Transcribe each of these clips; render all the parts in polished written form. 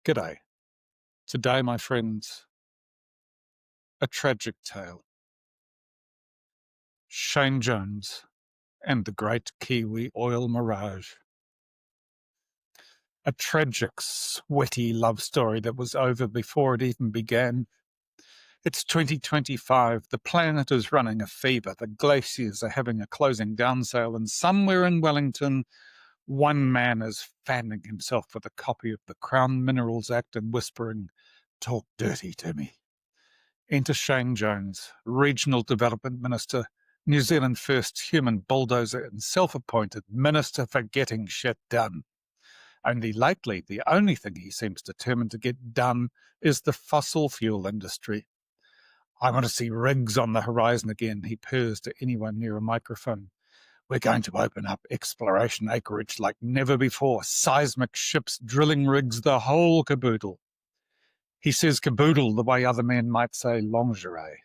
G'day. Today, my friends, a tragic tale. Shane Jones and the Great Kiwi Oil Mirage. A tragic, sweaty love story that was over before it even began. It's 2025. The planet is running a fever. The glaciers are having a closing down sale, and somewhere in Wellington, one man is fanning himself with a copy of the Crown Minerals Act and whispering, "Talk dirty to me." Enter Shane Jones, Regional Development Minister, New Zealand first human bulldozer and self-appointed Minister for Getting Shit Done. Only lately, the only thing he seems determined to get done is the fossil fuel industry. "I want to see rigs on the horizon again," he purrs to anyone near a microphone. "We're going to open up exploration acreage like never before, seismic ships, drilling rigs, the whole caboodle." He says caboodle the way other men might say lingerie.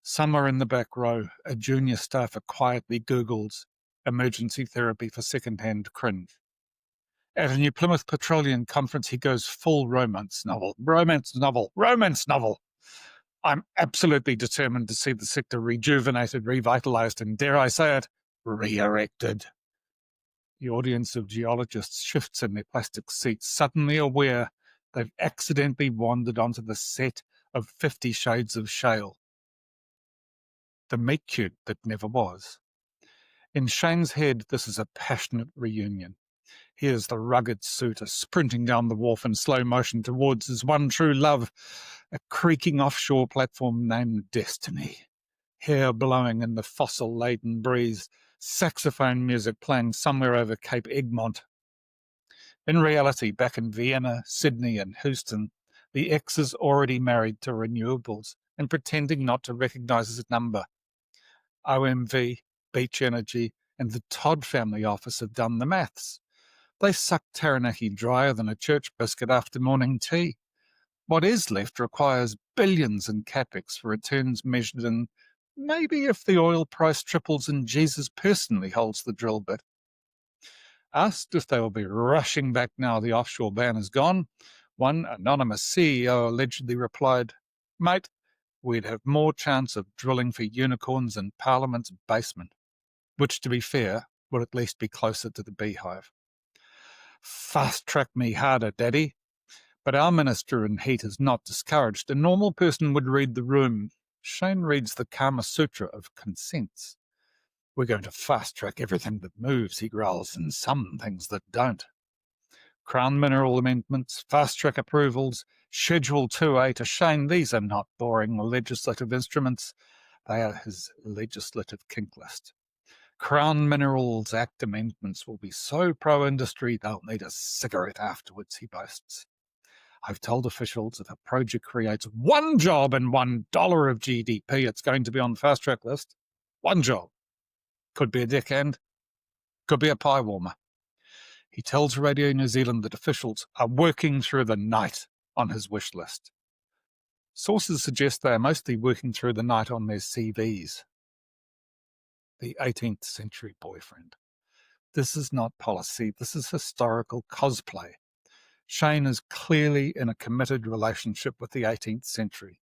Somewhere in the back row, a junior staffer quietly Googles emergency therapy for second-hand cringe. At a New Plymouth Petroleum conference, he goes full romance novel. Romance novel. Romance novel. "I'm absolutely determined to see the sector rejuvenated, revitalised, and, dare I say it, re-erected." The audience of geologists shifts in their plastic seats, suddenly aware they've accidentally wandered onto the set of 50 Shades of Shale. The meet-cute that never was. In Shane's head, this is a passionate reunion. Here's the rugged suitor sprinting down the wharf in slow motion towards his one true love, a creaking offshore platform named Destiny. Hair blowing in the fossil-laden breeze, saxophone music playing somewhere over Cape Egmont. In reality, back in Vienna, Sydney and Houston, the ex is already married to renewables and pretending not to recognise his number. OMV, Beach Energy and the Todd family office have done the maths. They suck Taranaki drier than a church biscuit after morning tea. What is left requires billions in capex for returns measured in maybe if the oil price triples and Jesus personally holds the drill bit. Asked if they will be rushing back now the offshore ban is gone, one anonymous CEO allegedly replied, "Mate, we'd have more chance of drilling for unicorns in Parliament's basement," which, to be fair, would at least be closer to the beehive. "Fast track me harder, Daddy." But our minister in heat is not discouraged. A normal person would read the room. Shane reads the Kama Sutra of consents. "We're going to fast-track everything that moves," he growls, "and some things that don't. Crown mineral amendments, fast-track approvals, Schedule 2A to Shane, these are not boring legislative instruments. They are his legislative kink list. Crown Minerals Act amendments will be so pro-industry they'll need a cigarette afterwards," he boasts. "I've told officials if a project creates one job and $1 of GDP, it's going to be on the fast-track list. One job. Could be a deckhand. Could be a pie warmer." He tells Radio New Zealand that officials are working through the night on his wish list. Sources suggest they are mostly working through the night on their CVs. The 18th century boyfriend. This is not policy, this is historical cosplay. Shane is clearly in a committed relationship with the 18th century.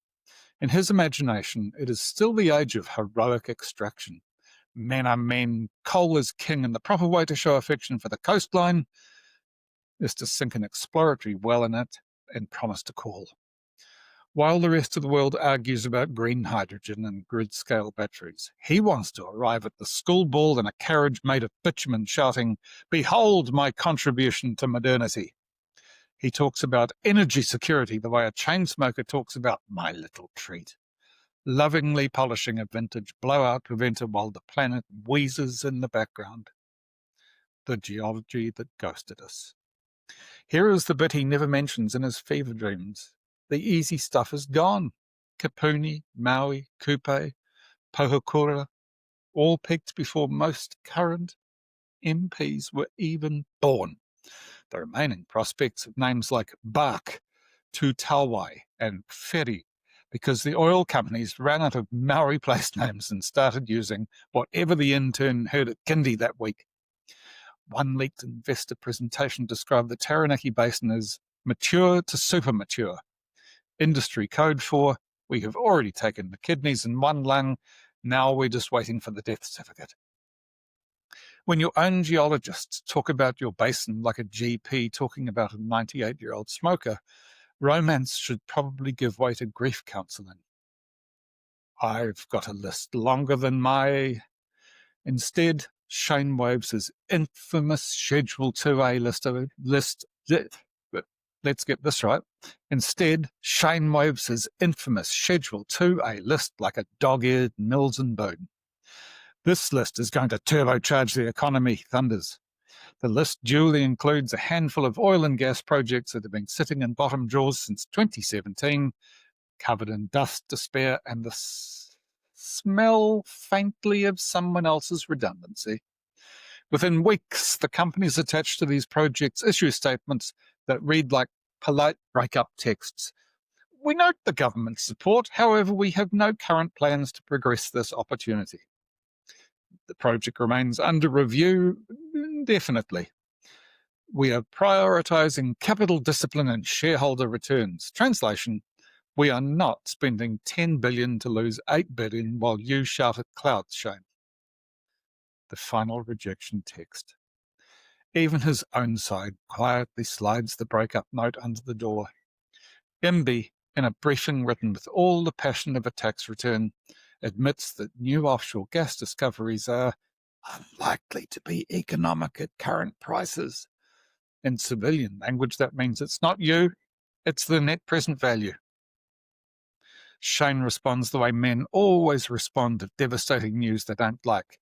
In his imagination, it is still the age of heroic extraction. Men are men, coal is king, and the proper way to show affection for the coastline is to sink an exploratory well in it and promise to call. While the rest of the world argues about green hydrogen and grid-scale batteries, he wants to arrive at the school ball in a carriage made of bitumen shouting, "Behold my contribution to modernity." He talks about energy security the way a chain smoker talks about "my little treat," lovingly polishing a vintage blowout preventer while the planet wheezes in the background. The geology that ghosted us. Here is the bit he never mentions in his fever dreams. The easy stuff is gone. Kapuni, Maui, Kupe, Pohokura, all peaked before most current MPs were even born. The remaining prospects have names like Bark, Tutawai and Ferry, because the oil companies ran out of Maori place names and started using whatever the intern heard at kindy that week. One leaked investor presentation described the Taranaki Basin as mature to super mature. Industry code for, we have already taken the kidneys and one lung, now we're just waiting for the death certificate. When your own geologists talk about your basin like a GP talking about a 98-year-old smoker, romance should probably give way to grief counselling. I've got a list longer than my... Instead, Shane waves his infamous Schedule 2A list. Let's get this right. Instead, Shane waves his infamous Schedule 2A list like a dog-eared Mills and Boone. This list is going to turbocharge the economy, thunders. The list duly includes a handful of oil and gas projects that have been sitting in bottom drawers since 2017, covered in dust, despair, and the smell faintly of someone else's redundancy. Within weeks, the companies attached to these projects issue statements that read like polite breakup texts. We note the government's support, however, we have no current plans to progress this opportunity. The project remains under review indefinitely. We are prioritising capital discipline and shareholder returns. Translation: we are not spending $10 billion to lose $8 billion while you shout at clouds, Shane. The final rejection text. Even his own side quietly slides the breakup note under the door. MB, in a briefing written with all the passion of a tax return, admits that new offshore gas discoveries are unlikely to be economic at current prices. In civilian language, that means it's not you, it's the net present value. Shane responds the way men always respond to devastating news they don't like.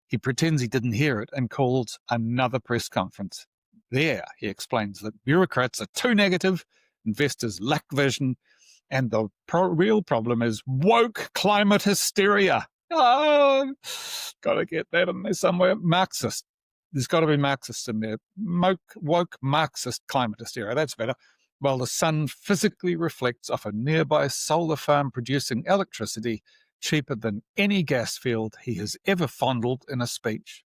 He pretends he didn't hear it and calls another press conference. There, he explains that bureaucrats are too negative, investors lack vision, and the real problem is woke climate hysteria. Oh, gotta get that in there somewhere. Marxist. There's got to be Marxist in there. Woke Marxist climate hysteria. That's better. While the sun physically reflects off a nearby solar farm producing electricity cheaper than any gas field he has ever fondled in a speech.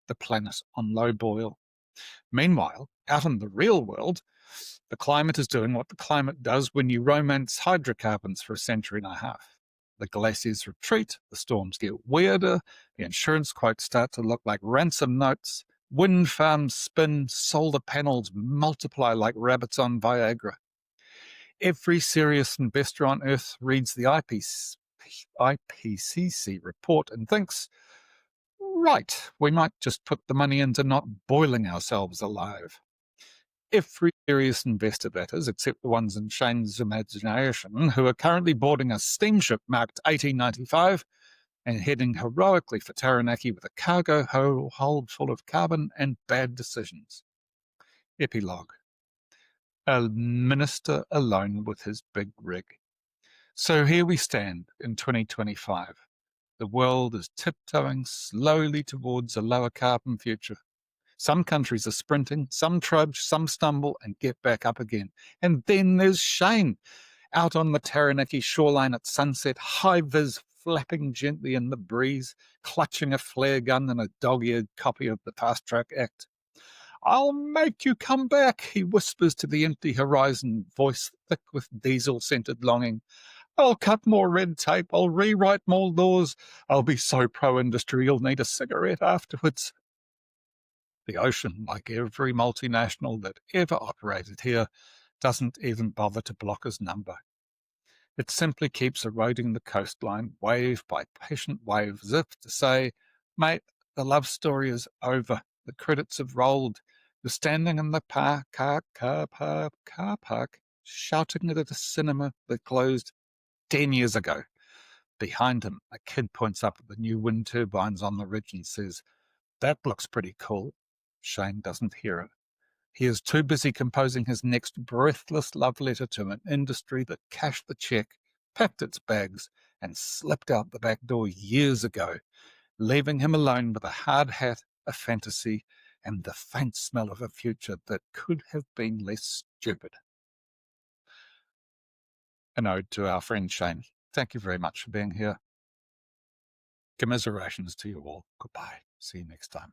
The planet on low boil. Meanwhile, out in the real world, the climate is doing what the climate does when you romance hydrocarbons for a century and a half. The glaciers retreat, the storms get weirder, the insurance quotes start to look like ransom notes, wind farms spin, solar panels multiply like rabbits on Viagra. Every serious investor on Earth reads the IPCC report and thinks, right, we might just put the money into not boiling ourselves alive. Every serious investor, that is, except the ones in Shane's imagination, who are currently boarding a steamship marked 1895 and heading heroically for Taranaki with a cargo hold full of carbon and bad decisions. Epilogue. A minister alone with his big rig. So here we stand in 2025. The world is tiptoeing slowly towards a lower carbon future. Some countries are sprinting, some trudge, some stumble and get back up again. And then there's Shane, out on the Taranaki shoreline at sunset, high-vis flapping gently in the breeze, clutching a flare gun and a dog-eared copy of the Fast Track Act. I'll make you come back, he whispers to the empty horizon, voice thick with diesel-scented longing. I'll cut more red tape, I'll rewrite more laws, I'll be so pro-industry you'll need a cigarette afterwards. The ocean, like every multinational that ever operated here, doesn't even bother to block his number. It simply keeps eroding the coastline, wave by patient wave, as if to say, mate, the love story is over, the credits have rolled. You're standing in the car park, shouting it at a cinema that closed 10 years ago. Behind him, a kid points up at the new wind turbines on the ridge and says, that looks pretty cool. Shane doesn't hear it. He is too busy composing his next breathless love letter to an industry that cashed the check, packed its bags, and slipped out the back door years ago, leaving him alone with a hard hat, a fantasy, and the faint smell of a future that could have been less stupid. An ode to our friend Shane. Thank you very much for being here. Commiserations to you all. Goodbye. See you next time.